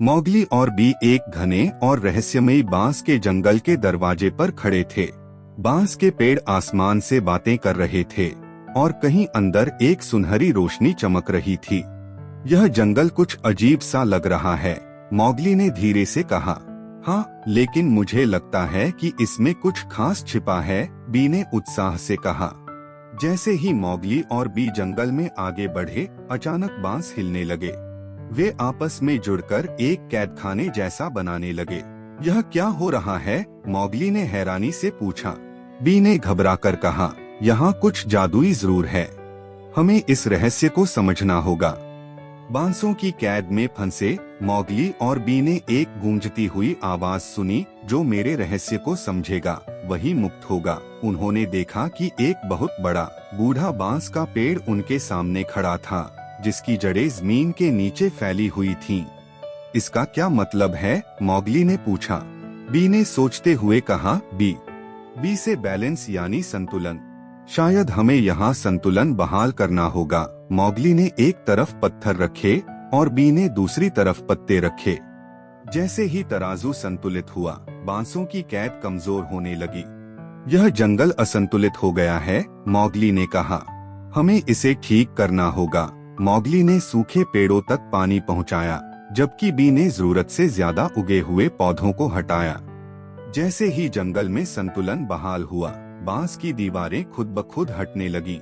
मौगली और बी एक घने और रहस्यमयी बांस के जंगल के दरवाजे पर खड़े थे। बांस के पेड़ आसमान से बातें कर रहे थे और कहीं अंदर एक सुनहरी रोशनी चमक रही थी। यह जंगल कुछ अजीब सा लग रहा है, मौगली ने धीरे से कहा। हाँ, लेकिन मुझे लगता है कि इसमें कुछ खास छिपा है, बी ने उत्साह से कहा। जैसे ही मौगली और बी जंगल में आगे बढ़े, अचानक बांस हिलने लगे। वे आपस में जुड़कर एक कैदखाने जैसा बनाने लगे। यह क्या हो रहा है? मौगली ने हैरानी से पूछा। बी ने घबराकर कहा, यहाँ कुछ जादुई जरूर है, हमें इस रहस्य को समझना होगा। बांसों की कैद में फंसे मौगली और बी ने एक गूंजती हुई आवाज सुनी, जो मेरे रहस्य को समझेगा वही मुक्त होगा। उन्होंने देखा कि एक बहुत बड़ा बूढ़ा बांस का पेड़ उनके सामने खड़ा था, जिसकी जड़ें जमीन के नीचे फैली हुई थीं। इसका क्या मतलब है? मौगली ने पूछा। बी ने सोचते हुए कहा, बी से बैलेंस यानी संतुलन। शायद हमें यहाँ संतुलन बहाल करना होगा। मौगली ने एक तरफ पत्थर रखे और बी ने दूसरी तरफ पत्ते रखे। जैसे ही तराजू संतुलित हुआ, बांसों की कैद कमजोर होने लगी। यह जंगल असंतुलित हो गया है, मौगली ने कहा। हमें इसे ठीक करना होगा। मौगली ने सूखे पेड़ों तक पानी पहुंचाया, जबकि बी ने जरूरत से ज्यादा उगे हुए पौधों को हटाया। जैसे ही जंगल में संतुलन बहाल हुआ, बांस की दीवारें खुद ब खुद हटने लगीं।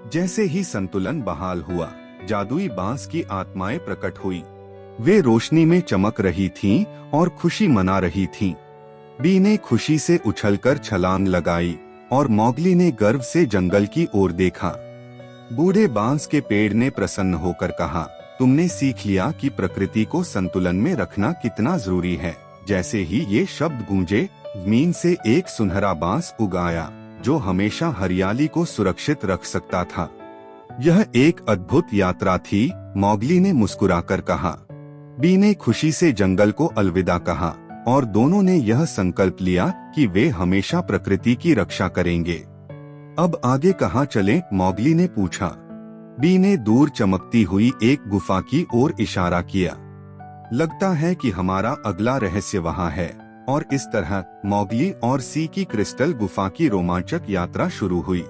जैसे ही संतुलन बहाल हुआ, जादुई बांस की आत्माएं प्रकट हुई। वे रोशनी में चमक रही थीं और खुशी मना रही थीं। बी ने खुशी से उछलकर छलांग लगाई और मौगली ने गर्व से जंगल की ओर देखा। बूढ़े बांस के पेड़ ने प्रसन्न होकर कहा, तुमने सीख लिया कि प्रकृति को संतुलन में रखना कितना जरूरी है। जैसे ही ये शब्द गूंजे, जमीन से एक सुनहरा बांस उगाया, जो हमेशा हरियाली को सुरक्षित रख सकता था। यह एक अद्भुत यात्रा थी, मौगली ने मुस्कुराकर कहा। बी ने खुशी से जंगल को अलविदा कहा और दोनों ने यह संकल्प लिया कि वे हमेशा प्रकृति की रक्षा करेंगे। अब आगे कहाँ चलें? मौगली ने पूछा। बी ने दूर चमकती हुई एक गुफा की ओर इशारा किया। लगता है कि हमारा अगला रहस्य वहाँ है। और इस तरह मौगली और सी की क्रिस्टल गुफा की रोमांचक यात्रा शुरू हुई।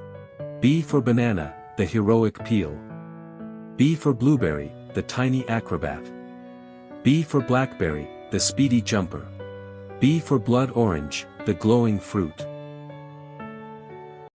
B for banana, the heroic peel. B for blueberry, the tiny acrobat. B for blackberry, the speedy jumper. B for blood orange, the glowing fruit.